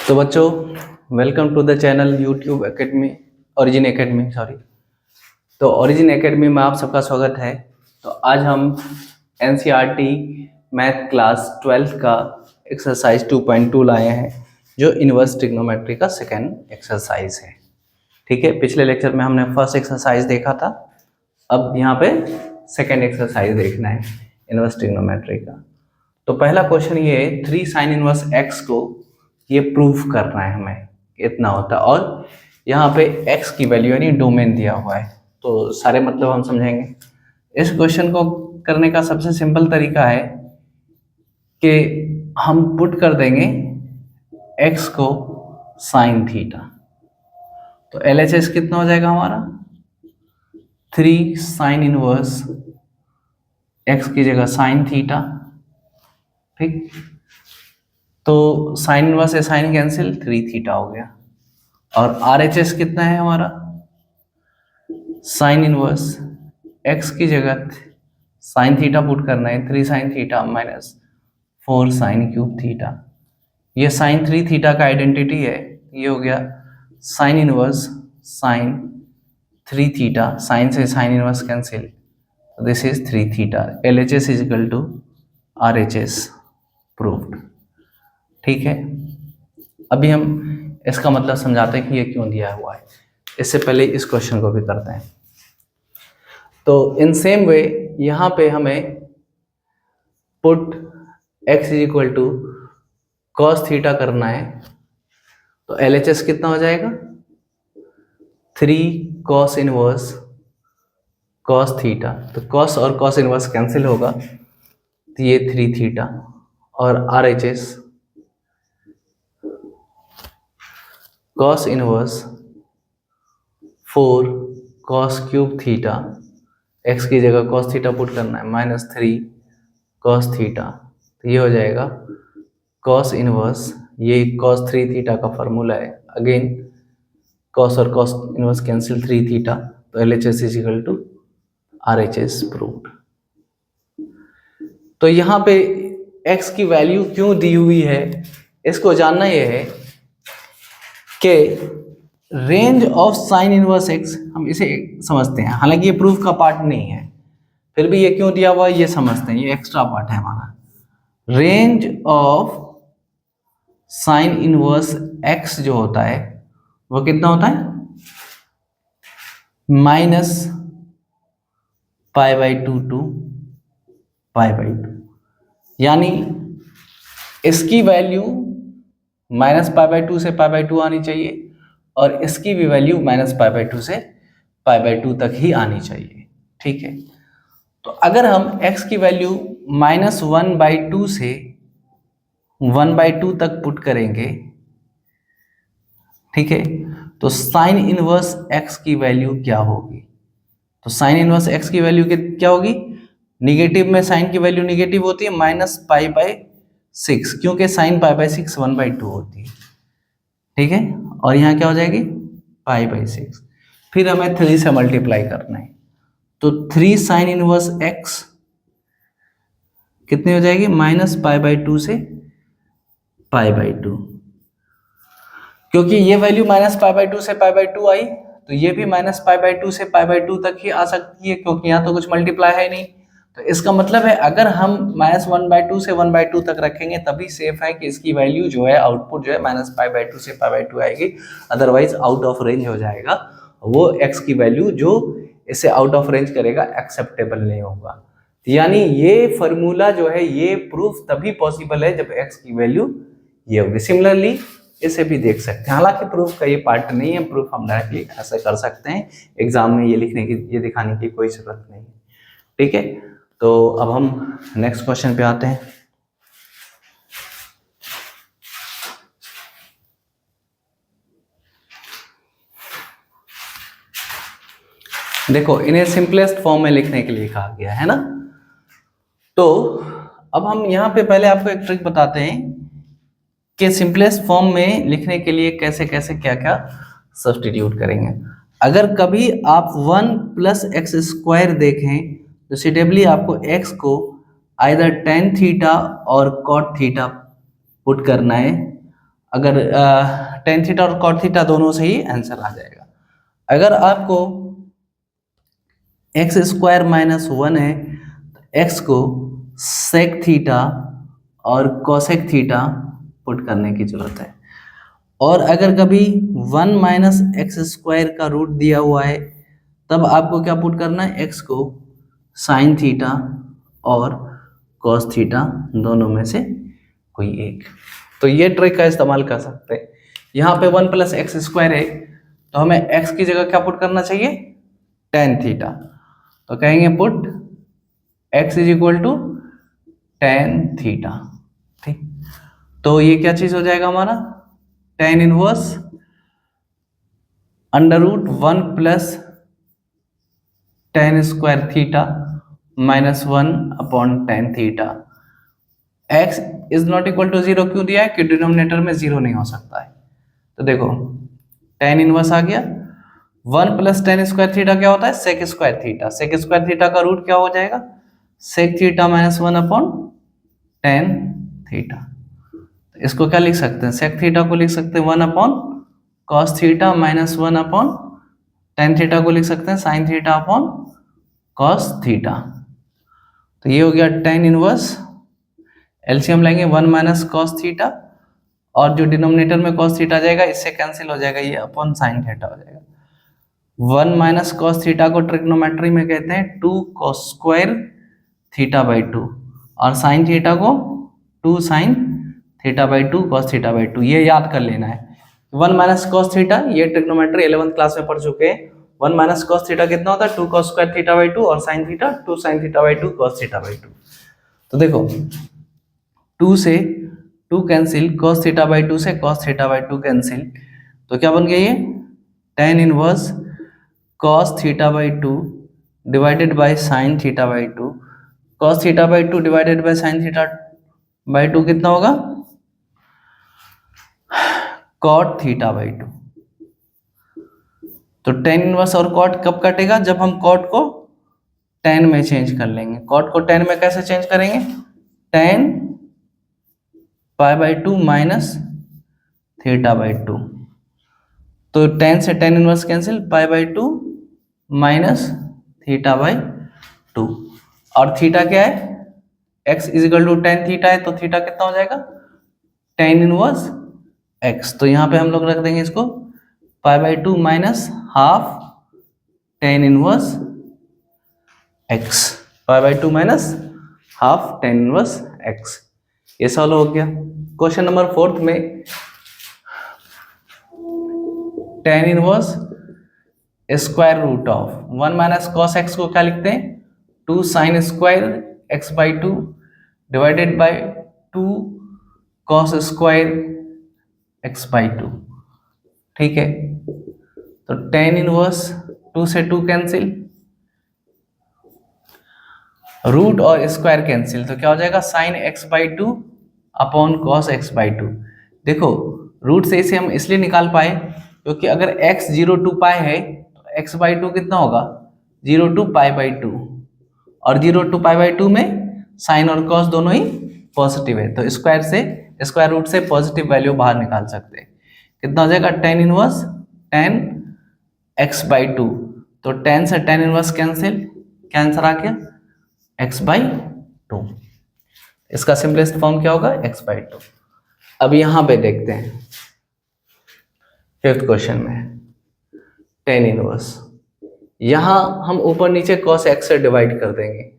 तो बच्चों, welcome to the channel YouTube academy, origin academy sorry. तो ओरिजिन एकेडमी में आप सबका स्वागत है। तो आज हम एनसीईआरटी मैथ क्लास 12 का एक्सरसाइज 2.2 लाए हैं, जो इनवर्स ट्रिग्नोमेट्री का सेकेंड एक्सरसाइज है। ठीक है, पिछले लेक्चर में हमने फर्स्ट एक्सरसाइज देखा था, अब यहाँ पे सेकेंड एक्सरसाइज देखना है इनवर्स ट्रिग्नोमेट्री का। तो पहला क्वेश्चन ये है, 3 साइन इनवर्स एक्स को ये प्रूफ करना है हमें, इतना होता है। और यहाँ पे x की वैल्यू यानी डोमेन दिया हुआ है, तो सारे मतलब हम समझेंगे। इस क्वेश्चन को करने का सबसे सिंपल तरीका है कि हम पुट कर देंगे x को साइन थीटा। तो LHS कितना हो जाएगा हमारा, 3 साइन इनवर्स x की जगह साइन थीटा। ठीक, तो साइन इनवर्स से साइन कैंसिल, 3 थीटा हो गया। और RHS कितना है हमारा, साइन इनवर्स x की जगह साइन थीटा पुट करना है, 3 sine theta minus 4 sine cube theta. ये साइन 3 थीटा का आइडेंटिटी है, ये हो गया sine inverse sine 3 theta, sine से sine inverse cancel, this is 3 theta. LHS is equal to RHS proved. ठीक है, अभी हम इसका मतलब समझाते हैं कि ये क्यों दिया हुआ है। इससे पहले इस क्वेश्चन को भी करते हैं। तो इन सेम वे यहाँ पे हमें put x is equal to cos theta करना है। तो LHS कितना हो जाएगा, 3 कॉस इनवर्स कॉस थीटा। तो कॉस और कॉस इनवर्स कैंसिल होगा, तो ये 3 थीटा। और RHS cos inverse 4 cos cube theta, x की जगह कॉस थीटा पुट करना है, माइनस 3 कॉस थीटा। तो ये हो जाएगा कॉस इनवर्स, ये कॉस 3 थीटा का फॉर्मूला है, अगेन कॉस और कॉस इनवर्स कैंसिल, 3 थीटा। तो LHS is equal to RHS proved. तो यहाँ पे x की वैल्यू क्यों दी हुई है, इसको जानना ये है कि range of sine inverse x, हम इसे समझते हैं, हालांकि ये प्रूफ का पार्ट नहीं है, फिर भी ये क्यों दिया हुआ है ये समझते हैं, ये एक्स्ट्रा पार्ट है हमारा। Range of sine inverse x जो होता है वो कितना होता है, माइनस π/2 टू π/2, यानी इसकी वैल्यू माइनस π/2 से π/2 आनी चाहिए, और इसकी भी वैल्यू माइनस π/2 से π/2 तक ही आनी चाहिए। ठीक है, तो अगर हम x की वैल्यू -1/2 से 1/2 तक पुट करेंगे, ठीक है, तो साइन इनवर्स x की वैल्यू क्या होगी। तो साइन इनवर्स x की वैल्यू क्या होगी, निगेटिव में साइन की वैल्यू निगेटिव होती है, -π/6, क्योंकि साइन π/6 1/2 होती है। ठीक है, और यहाँ क्या हो जाएगी π/6, फिर हमें 3 से मल्टीप्लाई करना है। तो 3 साइन इनवर्स x कितनी हो जाएगी, -π/2 से π/2, क्योंकि ये वैल्यू -π/2 से π/2 आई, तो ये भी -π/2 से π/2 तक ही आ सकती है, क्योंकि यहाँ तो कुछ मल्टीप्लाई है नहीं। तो इसका मतलब है अगर हम -1/2 से 1/2 तक रखेंगे तभी सेफ है कि इसकी वैल्यू जो है, आउटपुट जो है -π/2 से π/2 आएगी, अदरवाइज आउट ऑफ रेंज हो जाएगा। वो x की वैल्यू जो इसे आउट ऑफ रेंज करेगा, एक्सेप्टेबल नहीं होगा। यानी ये फॉर्मूला जो है ये प्रूफ तभी पॉसिबल है जब x की वैल्यू ये होगी। सिमिलरली इसे भी देख सकते हैं, हालांकि प्रूफ का ये पार्ट नहीं है, प्रूफ हम डायरेक्टली ऐसे कर सकते हैं, एग्जाम में ये लिखने की, ये दिखाने की कोई जरूरत नहीं। ठीक है, तो अब हम नेक्स्ट क्वेश्चन पे आते हैं। देखो, इन्हें सिंपलेस्ट फॉर्म में लिखने के लिए कहा गया है ना। तो अब हम यहाँ पे पहले आपको एक ट्रिक बताते हैं कि सिंपलेस्ट फॉर्म में लिखने के लिए कैसे कैसे क्या क्या सब्स्टिट्यूट करेंगे। अगर कभी आप 1 + x² देखें तो सीटेबली आपको x को आइदर tan थीटा और cot थीटा पुट करना है, अगर टेन थीटा और कॉट थीटा दोनों से ही आंसर आ जाएगा। अगर आपको एक्स स्क्वायर माइनस वन है तो एक्स को सेक थीटा और कोसेक थीटा पुट करने की जरूरत है। और अगर कभी वन माइनस एक्स स्क्वायर का रूट दिया हुआ है तब आपको क्या पुट करना है, एक्स को साइन थीटा और कॉस थीटा दोनों में से कोई एक। तो ये ट्रिक का इस्तेमाल कर सकते हैं। यहाँ पे वन प्लस एक्स स्क्वायर है तो हमें एक्स की जगह क्या पुट करना चाहिए, टेन थीटा। तो कहेंगे put x is equal to tan theta. ठीक, तो ये क्या चीज हो जाएगा हमारा, tan inverse under root one plus tan square theta minus one upon tan theta. X is not equal to zero क्यों दिया है कि डिनोमिनेटर में जीरो नहीं हो सकता है। तो देखो टेन इनवर्स आ गया, one plus tan square theta क्या होता है, sec square theta. Sec square theta का रूट क्या हो जाएगा, sec theta minus one upon tan theta. इसको क्या लिख सकते हैं, सेक थीटा को लिख सकते हैं one upon cos theta minus one upon tan theta को लिख सकते हैं sign theta upon cos theta. तो ये हो गया टेन इनवर्स, एलसीएम लेंगे वन माइनस कॉस थीटा और जो डिनोमिनेटर में कॉस थीटा जाएगा इससे कैंसिल हो जाएगा, ये अपॉन साइन थीटा हो जाएगा। वन माइनस कॉस थीटा को ट्रिग्नोमेट्री में कहते हैं two cos square theta by two और साइन थीटा को two sine theta by two cos theta by two. ये याद कर लेना है। वन माइनस कॉस थीटा ये ट्रिग्नोमेट्री 11th क्लास में पढ़ चुके हैं। वन माइनस कॉस थीटा कितना होता है, two cos square theta by two और sine theta two sine theta by two cos theta by two. तो देखो टू से two cancel, cos theta by two से cos theta by two cancel, तो क्या बन गया ये tan inverse cos theta by two divided by sine theta by two. Cos theta by two divided by sine theta by two कितना होगा, cot theta by two. तो tan inverse और cot कब कटेगा, जब हम कॉट को टेन में चेंज कर लेंगे। कॉट को टेन में कैसे चेंज करेंगे, tan pi by two minus theta by two. तो टेन से tan inverse cancel, pi by two minus theta by two. और थीटा क्या है, x equal to tan theta है तो थीटा कितना हो जाएगा, टेन इनवर्स एक्स। तो यहाँ पे हम लोग रख देंगे इसको pi by two minus half tan inverse x, pi by two minus half tan inverse x. ये सॉल्व हो गया। क्वेश्चन नंबर फोर्थ में tan inverse square root of one minus cos x को क्या लिखते हैं, two sine square x by two divided by two cos square x by two. ठीक है, तो टेन इनवर्स टू से टू कैंसिल, रूट और स्क्वायर कैंसिल, तो क्या हो जाएगा sine x by two upon cos x by to. देखो रूट से इसे हम इसलिए निकाल पाए क्योंकि अगर x जीरो टू पाई है तो x बाई टू कितना होगा, zero to pi by two, और zero to pi by two में साइन और कॉस दोनों ही पॉजिटिव है तो स्क्वायर रूट से पॉजिटिव वैल्यू बाहर निकाल सकते हैं। कितना हो जाएगा, tan inverse tan x by two. तो टेन से टेन इनवर्स कैंसिल, क्या आंसर आ गया, एक्स बाई टू। इसका सिंपलेस्ट फॉर्म क्या होगा, एक्स बाई टू। अब यहां पे देखते हैं फिफ्थ क्वेश्चन में टेन इनवर्स, यहां हम ऊपर नीचे cos x से डिवाइड कर देंगे।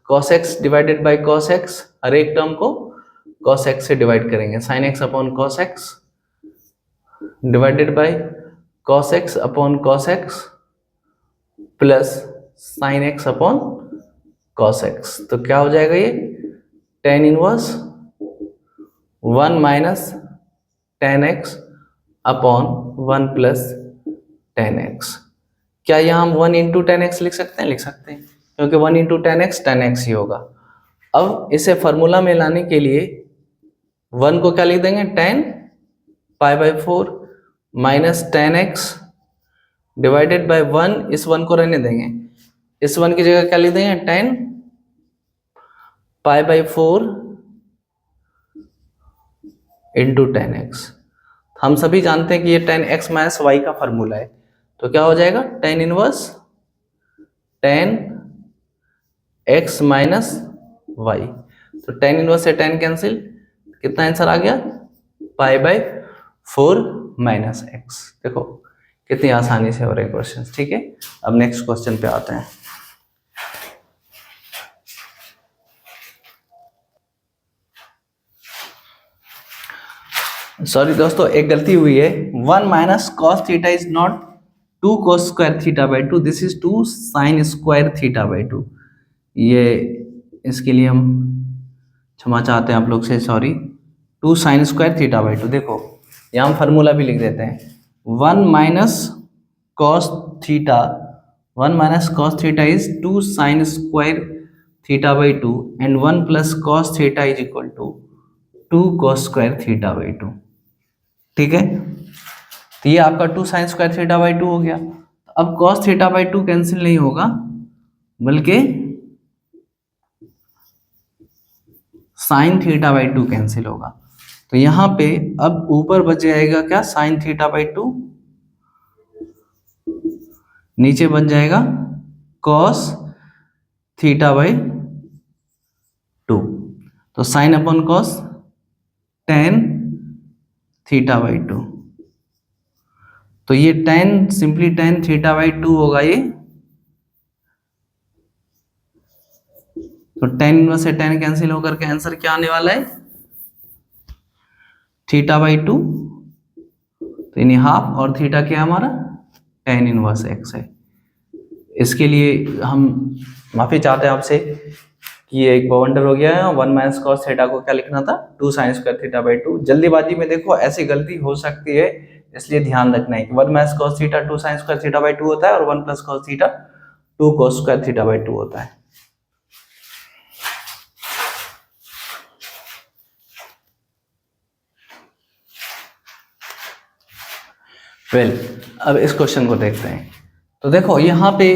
cos x divided by cos x, हर एक टर्म को cos x से डिवाइड करेंगे। sin x upon cos x divided by cos x upon cos x plus sin x upon cos x। तो क्या हो जाएगा ये tan inverse one minus ten x upon one plus ten x. क्या यहाँ हम वन इंटू टेन एक्स लिख सकते हैं, लिख सकते हैं क्योंकि वन इंटू टेन एक्स ही होगा। अब इसे फॉर्मूला में लाने के लिए वन को क्या लिख देंगे, tan pi by four minus ten x divided by one, इस वन को रहने देंगे, इस वन की जगह क्या लिख देंगे, tan pi by four into tan x. हम सभी जानते हैं कि ये tan x माइनस वाई का फॉर्मूला है, तो क्या हो जाएगा tan inverse tan x minus y. तो tan इनवर्स से tan कैंसिल, कितना आंसर आ गया π/4 माइनस एक्स। देखो कितनी आसानी से हो रहे क्वेश्चन। ठीक है, अब नेक्स्ट क्वेश्चन पे आते हैं। सॉरी दोस्तों, एक गलती हुई है। 1 minus cos theta is not 2 cos square theta by 2, this is 2 sine square theta by 2। ये इसके लिए हम क्षमा चाहते हैं आप लोग से, sorry. 2 sine square theta by 2। देखो यहाँ हम फार्मूला भी लिख देते हैं। 1 minus cos theta, 1 minus cos theta is 2 sine square theta by 2 and 1 plus cos theta is equal to 2 cos square theta by 2। ठीक है, तो ये आपका 2 साइन स्क्वायर थीटा बाई 2 हो गया। अब cos थीटा बाई 2 कैंसिल नहीं होगा, बल्कि साइन थीटा बाई 2 कैंसिल होगा। तो यहाँ पे अब ऊपर बच जाएगा क्या, साइन थीटा बाई 2, नीचे बन जाएगा cos थीटा बाई 2। तो sine upon cos tan theta by 2। तो ये tan simply tan theta by 2 होगा ये। तो tan इनवर्स से tan कैंसिल होकर के आंसर क्या आने वाला है, थीटा बाई 2। तो यानी हाफ, और थीटा क्या हमारा tan इनवर्स x है। इसके लिए हम माफी चाहते हैं आपसे कि ये एक बवंडर हो गया है। 1 माइनस कॉस थीटा को क्या लिखना था, 2 साइन स्क्वायर थीटा बाई 2। जल्दीबाजी में देखो ऐसी गलती हो सकती है, इसलिए ध्यान रखना है कि 1 minus cos theta 2 sine square theta by 2 होता है और 1 plus cos theta 2 cos square theta by 2 होता है। अब इस क्वेश्चन को देखते हैं। तो देखो यहाँ पे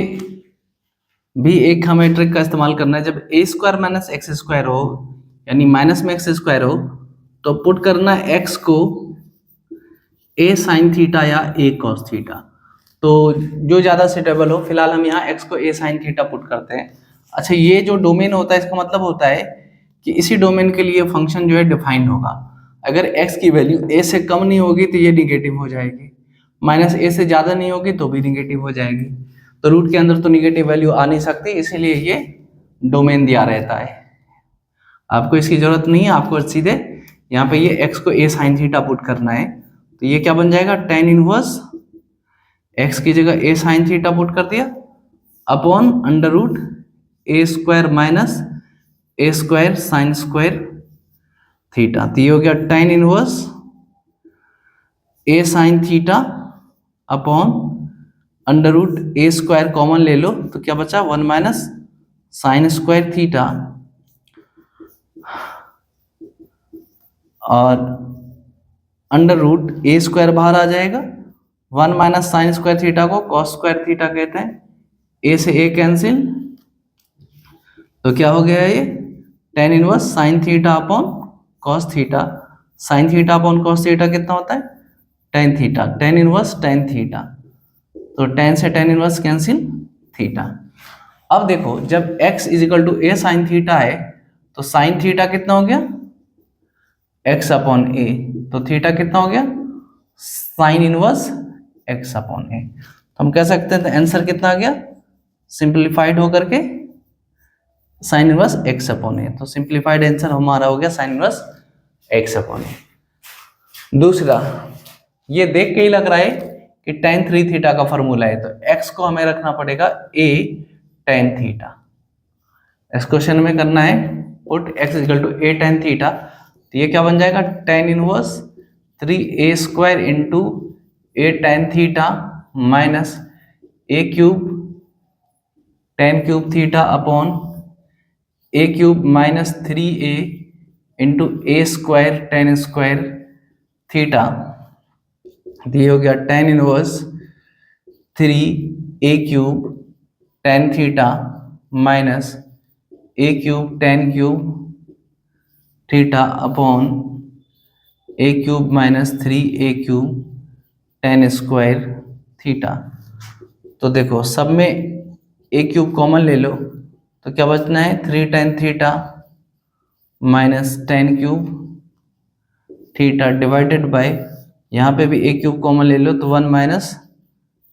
भी एक हमें ट्रिक का इस्तेमाल करना है। जब ए स्क्वायर माइनस एक्स स्क्वायर हो, यानी माइनस में एक्स स्क्वायर हो, तो पुट करना एक्स को ए साइन थीटा या ए कॉस थीटा। तो जो ज़्यादा सुटेबल हो, फिलहाल हम यहाँ एक्स को ए साइन थीटा पुट करते हैं। अच्छा, ये जो डोमेन होता है, इसका मतलब होता है कि इसी डोमेन के लिए फंक्शन जो है डिफाइंड होगा। अगर एक्स की वैल्यू ए से कम नहीं होगी तो ये निगेटिव हो जाएगी, माइनस ए से ज़्यादा नहीं होगी तो भी निगेटिव हो जाएगी। तो रूट के अंदर तो निगेटिव वैल्यू आ नहीं सकती, इसीलिए ये डोमेन दिया रहता है। आपको इसकी जरूरत नहीं है, आपको सीधे यहाँ पे ये एक्स को ए साइन थीटा पुट करना है। तो ये क्या बन जाएगा, tan इनवर्स एक्स की जगह ए साइन थीटा पुट कर दिया upon under root a square minus a square sine square theta. तो ये हो गया tan inverse a sine theta upon under root a square common ले लो तो क्या बचा, 1 माइनस साइन स्क्वायर थीटा और अंडर रूट ए स्क्वायर बाहर आ जाएगा। 1 माइनस साइन स्क्वायर थीटा को कॉस स्क्वायर थीटा कहते हैं, ए से ए कैंसिल। तो क्या हो गया ये, tan inverse sine theta upon cos theta. Sine theta upon cos theta कितना होता है, tan theta, tan inverse tan theta. तो tan से tan इनवर्स कैंसिल थीटा। अब देखो जब x is equal to a sine theta है तो साइन थीटा कितना हो गया, x अपॉन ए। तो थीटा कितना हो गया, साइन इनवर्स x अपॉन ए। तो हम कह सकते हैं आंसर कितना आ गया, सिंप्लीफाइड होकर के साइन इनवर्स x अपॉन ए। तो सिंप्लीफाइड आंसर हमारा हो गया साइन इनवर्स x अपॉन ए। दूसरा, ये देख के ही लग रहा है कि tan 3 थीटा का फॉर्मूला है, तो x को हमें रखना पड़ेगा a tan थीटा। इस क्वेश्चन में करना है put x equal to a tan theta. तो ये क्या बन जाएगा, tan inverse 3a square into a tan theta minus a cube tan cube theta upon a cube minus 3a into a square tan square theta. ये हो गया tan inverse 3a cube tan theta minus a cube tan cube theta upon a cube minus 3 a cube ten square theta. तो देखो सब में ए cube common ले लो तो क्या बचना है 3 tan theta minus ten cube theta divided by, यहाँ पे भी ए क्यूब कॉमन ले लो तो 1 माइनस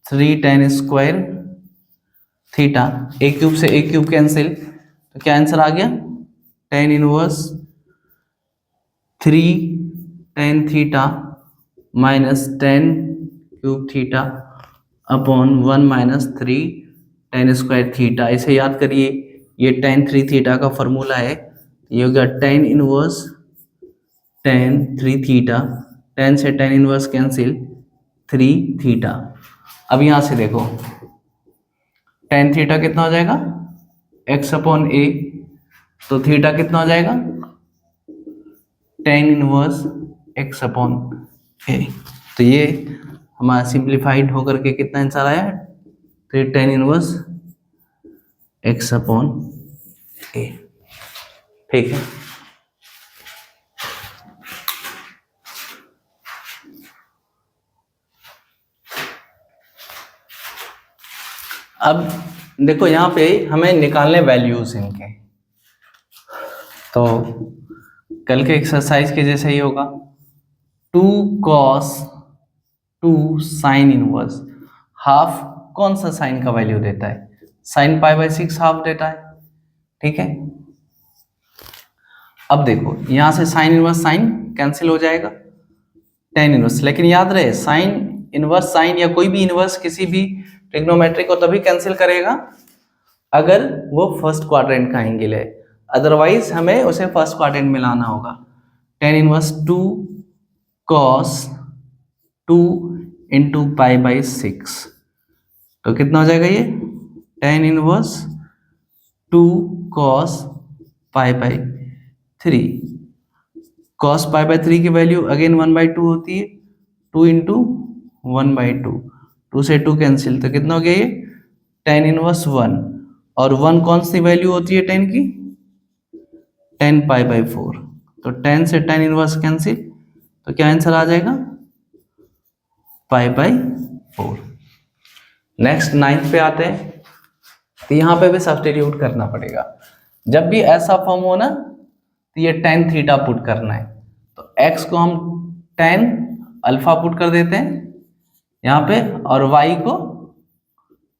3 टेन स्क्वायर थीटा। ए क्यूब से ए क्यूब कैंसिल तो क्या आंसर आ गया tan inverse 3 tan theta minus ten cube theta upon 1 minus 3 ten square theta. इसे याद करिए, ये टेन 3 थीटा का फॉर्मूला है। ये हो गया ten inverse ten 3 theta, ten से टेन इनवर्स कैंसिल 3 थीटा। अब यहाँ से देखो टेन थीटा कितना हो जाएगा एक्स अपॉन ए, तो थीटा कितना हो जाएगा टेन इनवर्स एक्स अपॉन ए। तो ये हमारा सिंप्लीफाइड होकर के कितना आंसर आया फिर टेन इनवर्स एक्स अपॉन ए। ठीक है, अब देखो यहाँ पे हमें निकालने वैल्यूज इनके, तो कल के एक्सरसाइज के जैसे ही होगा 2 cos 2 साइन इनवर्स हाफ कौन सा साइन का वैल्यू देता है साइन पाई बाई 6 हाफ देता है। ठीक है, अब देखो यहां से साइन इनवर्स साइन कैंसिल हो जाएगा टेन इनवर्स, लेकिन याद रहे साइन इनवर्स साइन या कोई भी इनवर्स किसी भी ट्रिग्नोमेट्री को तभी कैंसिल करेगा अगर वो फर्स्ट क्वाड्रेंट का एंगल है, अदरवाइज हमें उसे फर्स्ट क्वाड्रेंट में लाना होगा। Tan inverse 2 cos 2 into pi by 6, तो कितना हो जाएगा ये tan inverse 2 cos pi by 3। cos pi by 3 की वैल्यू अगेन 1/2 होती है, 2 इंटू 1/2, 2 से 2 कैंसिल, तो कितना हो गया ये टेन इनवर्स 1, और 1 कौन सी वैल्यू होती है 10 की 10 पाई बाई 4, तो 10 से 10 इनवर्स कैंसिल, तो क्या आंसर आ जाएगा पाई बाई 4। नेक्स्ट 9 पे आते हैं, तो यहाँ पे भी सब्स्टिट्यूट करना पड़ेगा। जब भी ऐसा फॉर्म हो ना तो ये टेन थीटा पुट करना है, तो x को हम टेन अल्फा पुट कर देते हैं यहाँ पे, और y को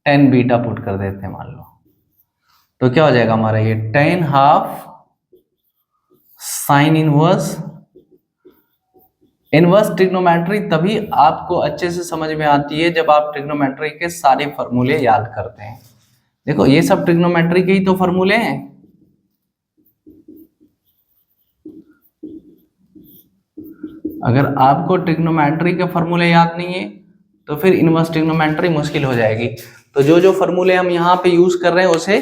टेन बीटा पुट कर देते हैं मान लो, तो क्या हो जाएगा हमारा ये ten half sine inverse. Inverse trigonometry तभी आपको अच्छे से समझ में आती है जब आप ट्रिग्नोमेट्री के सारे फॉर्मूले याद करते हैं। देखो ये सब ट्रिग्नोमेट्री के ही तो फॉर्मूले हैं, अगर आपको ट्रिग्नोमेट्री के फॉर्मूले याद नहीं है तो फिर इनवर्स ट्रिग्नोमेट्री मुश्किल हो जाएगी। तो जो जो फॉर्मूले हम यहाँ पे यूज कर रहे हैं उसे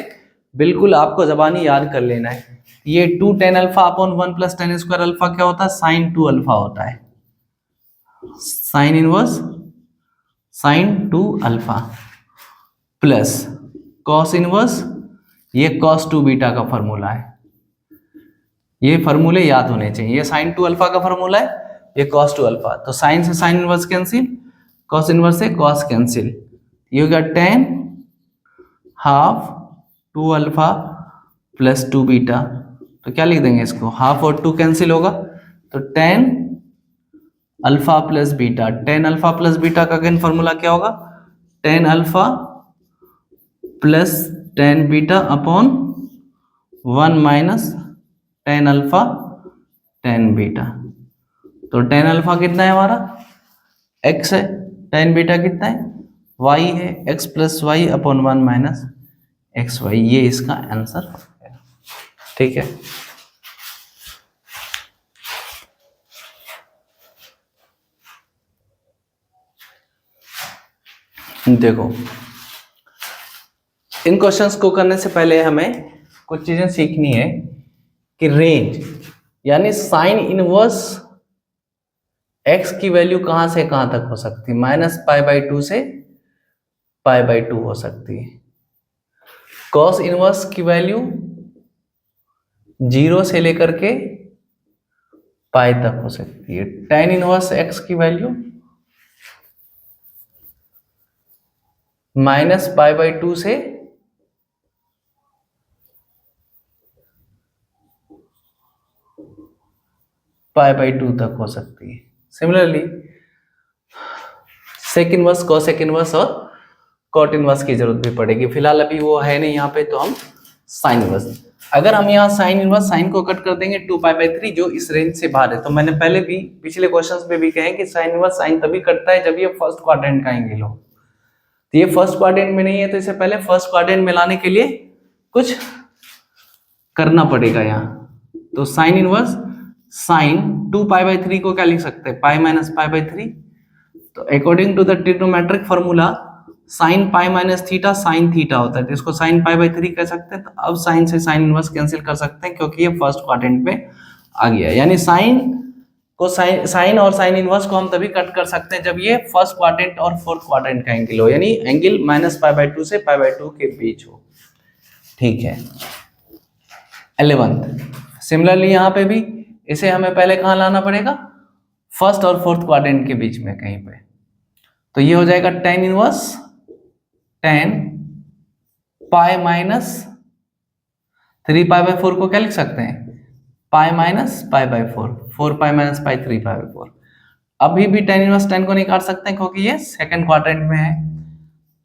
बिल्कुल आपको जबानी याद कर लेना है। ये 2 tan alpha upon 1 plus tan square alpha क्या होता है साइन 2 अल्फा होता है, sign inverse sign 2 alpha plus cos inverse, ये कॉस 2 बीटा का फॉर्मूला है। ये फॉर्मूले याद होने चाहिए, ये साइन 2 अल्फा का फॉर्मूला है, ये कॉस 2 अल्फा, तो साइन से sine inverse cancel, cos inverse से कॉस कैंसिल, ये हो गया ten half 2 alpha plus 2 beta, तो क्या लिख देंगे इसको हाफ और 2 कैंसिल होगा तो tan alpha plus beta, tan alpha plus beta का अगेन फॉर्मूला क्या होगा tan alpha plus tan beta upon 1 minus tan alpha tan beta. तो टेन अल्फा कितना है हमारा x है, टेन बीटा कितना है y है, x plus y upon 1 minus x y, ये इसका आंसर है। ठीक है, देखो इन क्वेश्चंस को करने से पहले हमें कुछ चीजें सीखनी है कि रेंज यानी साइन इनवर्स x की वैल्यू कहां से कहां तक हो सकती है, माइनस पाई बाई 2 से पाई बाई 2 हो सकती है। कॉस इनवर्स की वैल्यू 0 से लेकर के पाई तक हो सकती है। tan इनवर्स x की वैल्यू -π/2 से π/2 तक हो सकती है। Similarly sec inverse, cosec inverse और कॉट इनवर्स की जरूरत भी पड़ेगी। फिलहाल अभी वो है नहीं यहाँ पे, तो हम साइन इनवर्स, अगर हम यहाँ साइन इनवर्स, साइन को कट कर देंगे 2π/3 जो इस रेंज से बाहर है। तो मैंने पहले भी पिछले क्वेश्चंस में भी कहे कि साइन इनवर्स साइन तभी कटता है जब ये फर्स्ट क्वाड्रेंट का एंगल हो। तो ये फर्स्ट क्वाड्रेंट में नहीं है, तो इसे पहले फर्स्ट क्वाड्रेंट में लाने के लिए कुछ करना पड़ेगा यहाँ। तो साइन इनवर्स साइन 2π/3 को क्या लिख सकते हैं, पाई माइनस π/3। तो according to the trigonometric formula sine pi minus theta sine theta होता है, तो इसको साइन π/3 कह सकते हैं। तो अब साइन से साइन इनवर्स कैंसिल कर सकते हैं क्योंकि ये फर्स्ट क्वाड्रेंट में आ गया है। यानी साइन को साइन और साइन इनवर्स को हम तभी कट कर सकते हैं जब ये फर्स्ट क्वाड्रेंट और फोर्थ क्वाड्रेंट का एंगल हो, यानी एंगल -π/2 से π/2 के बीच हो। ठीक है। 11th सिमिलरली यहाँ पे भी इसे हमें पहले कहाँ लाना पड़ेगा, फर्स्ट और फोर्थ क्वाड्रेंट के बीच में कहीं पे। तो ये हो जाएगा tan inverse tan pi minus 3π/4 को क्या लिख सकते हैं, पाई माइनस π/4, 4π माइनस पाई 3π/4। अभी भी tan इनवर्स tan को नहीं काट सकते हैं क्योंकि ये सेकंड क्वाड्रेंट में है।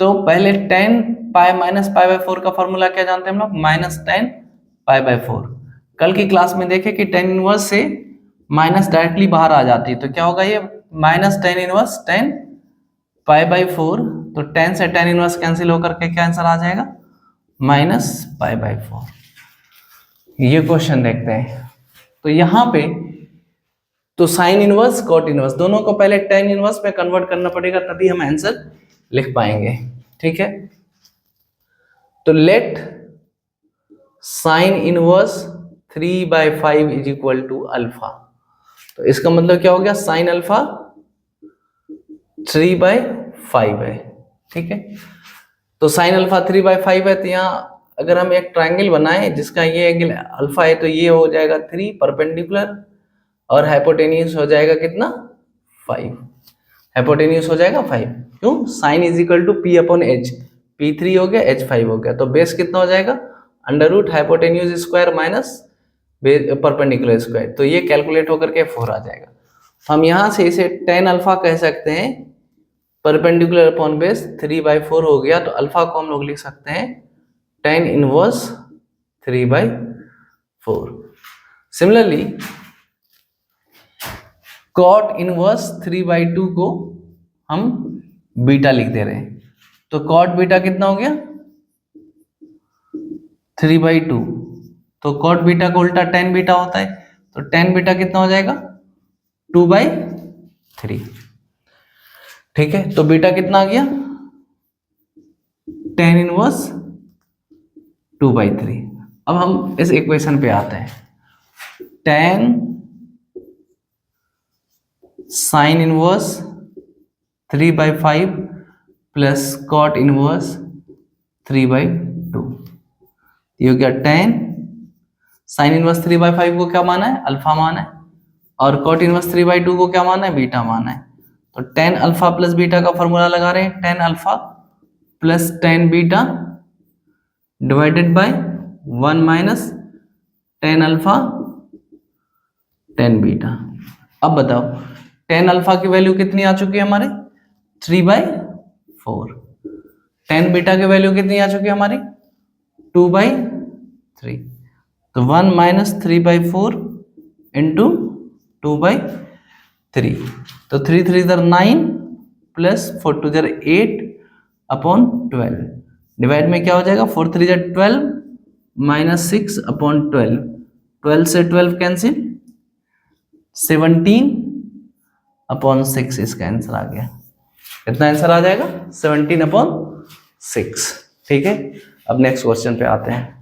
तो पहले tan पाई माइनस π/4 का फॉर्मूला क्या जानते हैं हम लोग, -tan π/4। कल की क्लास में देखे कि tan इनवर्स से माइनस डायरेक्टली बाहर आ जाती है, तो क्या होगा, ये -tan इनवर्स tan π/4। तो tan से tan इनवर्स कैंसिल होकर के क्या आंसर आ जाएगा, -π/4। ये क्वेश्चन देखते हैं। तो यहाँ पे तो साइन इनवर्स कॉट इनवर्स दोनों को पहले tan इनवर्स में कन्वर्ट करना पड़ेगा, तभी हम आंसर लिख पाएंगे। ठीक है। तो let sine inverse 3/5 is equal to alpha. तो इसका मतलब क्या हो गया, साइन अल्फा 3/5 है। ठीक है। तो साइन अल्फा 3/5 है, तो यहाँ अगर हम एक ट्रायंगल बनाएं जिसका ये एंगल अल्फा है, तो ये हो जाएगा 3 परपेंडिकुलर और हाइपोटेन्यूस हो जाएगा कितना, 5। हाइपोटेन्यूस हो जाएगा 5। क्यों, sign is equal to p/h, p3 हो गया, h5 हो गया। तो बेस कितना हो जाएगा, under root hypotenuse square minus perpendicular square. तो ये कैलकुलेट होकर के 4 आ जाएगा। तो हम यहाँ से इसे tan अल्फा कह सकते हैं, परपेंडिकुलर अपॉन बेस 3/4 हो गया। तो अल्फा को हम लोग लिख सकते हैं tan inverse 3/4। Similarly cot inverse 3/2 को हम बीटा लिख दे रहे हैं। तो cot बीटा कितना हो गया, 3/2। तो cot बीटा को उल्टा tan बीटा होता है, तो tan बीटा कितना हो जाएगा, 2/3। ठीक है। तो बीटा कितना आ गया, tan इनवर्स 2/3। अब हम इस इक्वेशन पे आते हैं, tan sign inverse 3/5 plus cot inverse 3/2। ये हो गया tan साइन इनवर्स 3/5 को क्या माना है, अल्फा माना है, और cot इनवर्स 3/2 को क्या माना है, बीटा माना है। तो tan अल्फा प्लस बीटा का फॉर्मूला लगा रहे हैं, tan alpha plus tan beta divided by 1 minus tan alpha tan beta. अब बताओ tan अल्फा की वैल्यू कितनी आ चुकी है हमारे, 3/4। tan बीटा की वैल्यू कितनी आ चुकी है हमारी, 2/3। तो 1 माइनस 3/4 इंटू 2/3। तो 3 3 इधर 9 प्लस 4 2 इधर 8 अपॉन 12। डिवाइड में क्या हो जाएगा, 4 3 इधर 12 माइनस 6 अपॉन 12। 12 से 12 कैंसिल, 17 अपॉन 6 इसका आंसर आ गया। कितना आंसर आ जाएगा, 17/6। ठीक है। अब नेक्स्ट क्वेश्चन पे आते हैं।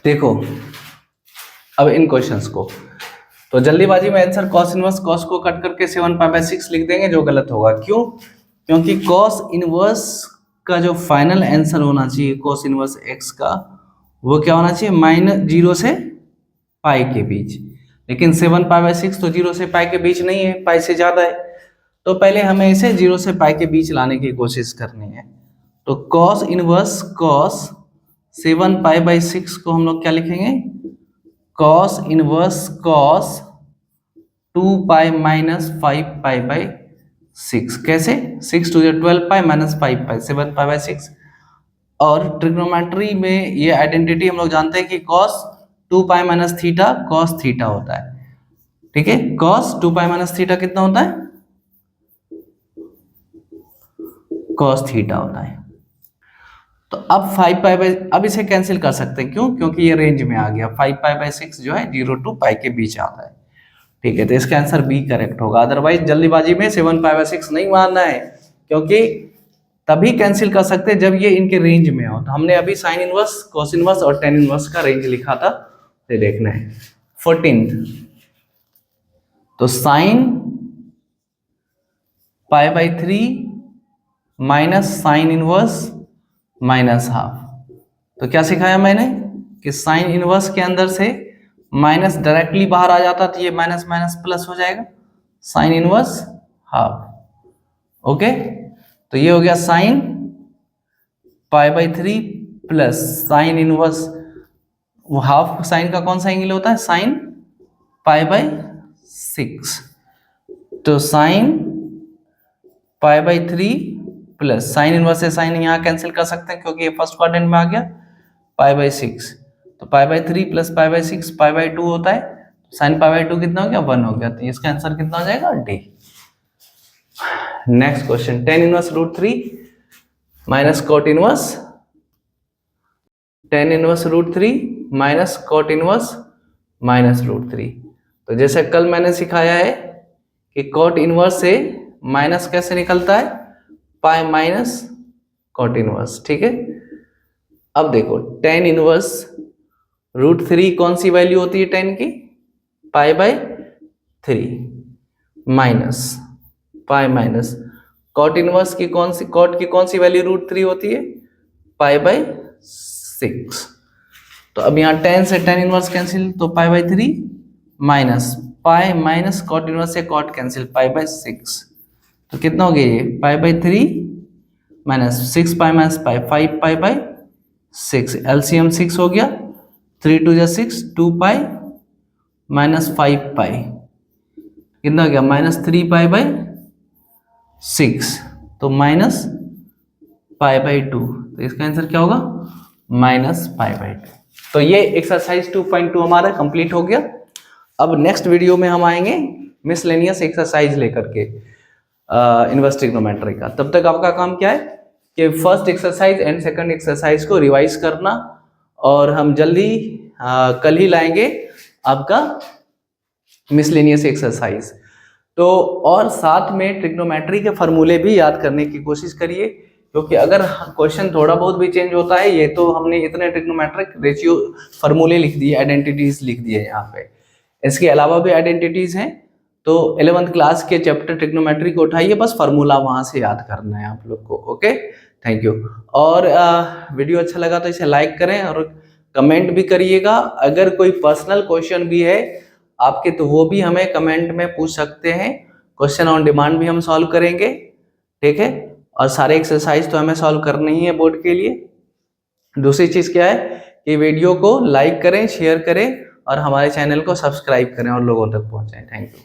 देखो अब इन क्वेश्चंस को, तो जल्दीबाजी में आंसर cos इनवर्स cos को कट करके 7π/6 लिख देंगे, जो गलत होगा। क्यों, क्योंकि cos इनवर्स का जो फाइनल आंसर होना चाहिए cos इनवर्स x का, वो क्या होना चाहिए, -0 से पाई के बीच। लेकिन 7π/6 तो 0 से पाई के बीच नहीं है, पाई से ज्यादा है, तो पहले हमें इसे 0 से पाई के बीच लाने की कोशिश करनी है। तो cos इनवर्स cos 7π/6 को हम लोग क्या लिखेंगे, cos इनवर्स cos 2π - 5π/6। कैसे, 6 2 12π - 5π 7π/6। और ट्रिग्नोमेट्री में ये आइडेंटिटी हम लोग जानते हैं कि cos 2π - थीटा cos थीटा होता है। ठीक है, cos 2π - थीटा कितना होता है, cos थीटा होता है। तो अब 5π अब इसे कैंसिल कर सकते हैं, क्यों, क्योंकि ये रेंज में आ गया। 5π/6 जो है 0 to पाई के बीच आता है। ठीक है, तो इसका आंसर बी करेक्ट होगा। अदरवाइज जल्दीबाजी में 7π/6 नहीं मारना है, क्योंकि तभी कैंसिल कर सकते हैं जब ये इनके रेंज में हो। तो हमने अभी साइन इनवर्स, cos इनवर्स और tan इनवर्स का रेंज लिखा था, ये देखना है। 14th, तो साइन π/3 माइनस साइन इनवर्स -½ तो क्या सिखाया मैंने कि साइन इनवर्स के अंदर से माइनस डायरेक्टली बाहर आ जाता, तो ये माइनस माइनस प्लस हो जाएगा, साइन इनवर्स ½ ओके। तो ये हो गया साइन π/3 प्लस साइन इनवर्स, वो हाफ साइन का कौन सा एंगल होता है, साइन π/6। तो साइन π/3 प्लस साइन इनवर्स से साइन यहाँ कैंसिल कर सकते हैं, क्योंकि ये फर्स्ट क्वाड्रेंट में आ गया, π/6। तो π/3 प्लस π/6 π/2 होता है, साइन π/2 कितना हो गया, 1 हो गया। तो इसका आंसर कितना हो जाएगा, D. Next question, tan inverse √3 minus cot inverse, tan inverse √3 minus cot inverse -√3। तो जैसे कल मैंने सिखाया है कि cot इनवर्स से माइनस कैसे निकलता है, पाई माइनस cot इनवर्स। ठीक है, अब देखो tan इनवर्स √3 कौन सी वैल्यू होती है tan की, π/3 minus pi minus cot inverse की कौन सी, cot की कौन सी वैल्यू √3 होती है, π/6। तो अब यहाँ tan से tan इनवर्स कैंसिल, तो π/3 minus pi minus cot inverse से cot कैंसिल, π/6। तो कितना हो गया ये, π/3 माइनस 6π - पाई 5π/6, एलसीएम 6 हो गया, 3 2 6, 2π माइनस 5π कितना हो गया, -3π/6, तो -π/2। तो इसका आंसर क्या होगा, -π/2। तो ये एक्सरसाइज 2.2 हमारा कंप्लीट हो गया। अब नेक्स्ट वीडियो में हम आएंगे मिसलेनियस एक्सरसाइज लेकर के इनवर्स ट्रिग्नोमेट्री का। तब तक आपका काम क्या है कि first exercise and second exercise को रिवाइज करना, और हम जल्दी कल ही लाएंगे आपका मिसलेनियस एक्सरसाइज। तो और साथ में ट्रिग्नोमेट्री के फार्मूले भी याद करने की कोशिश करिए, क्योंकि अगर क्वेश्चन थोड़ा बहुत भी चेंज होता है, ये तो हमने इतने ट्रिग्नोमेट्रिक रेशियो फार्मूले लिख दिए, आइडेंटिटीज लिख दिए यहाँ पे। इसके अलावा भी आइडेंटिटीज हैं, तो 11th क्लास के चैप्टर ट्रिग्नोमेट्री को उठाइए, बस फार्मूला वहां से याद करना है आप लोग को। Okay, thank you. और वीडियो अच्छा लगा तो इसे लाइक करें और कमेंट भी करिएगा। अगर कोई पर्सनल क्वेश्चन भी है आपके, तो वो भी हमें कमेंट में पूछ सकते हैं। क्वेश्चन ऑन डिमांड भी हम सॉल्व करेंगे, ठीक है। और सारे एक्सरसाइज तो हमें सॉल्व करने ही है बोर्ड के लिए। दूसरी चीज क्या है कि वीडियो को लाइक करें, शेयर करें और हमारे चैनल को सब्सक्राइब करें और लोगों तक पहुंचाएं। Thank you.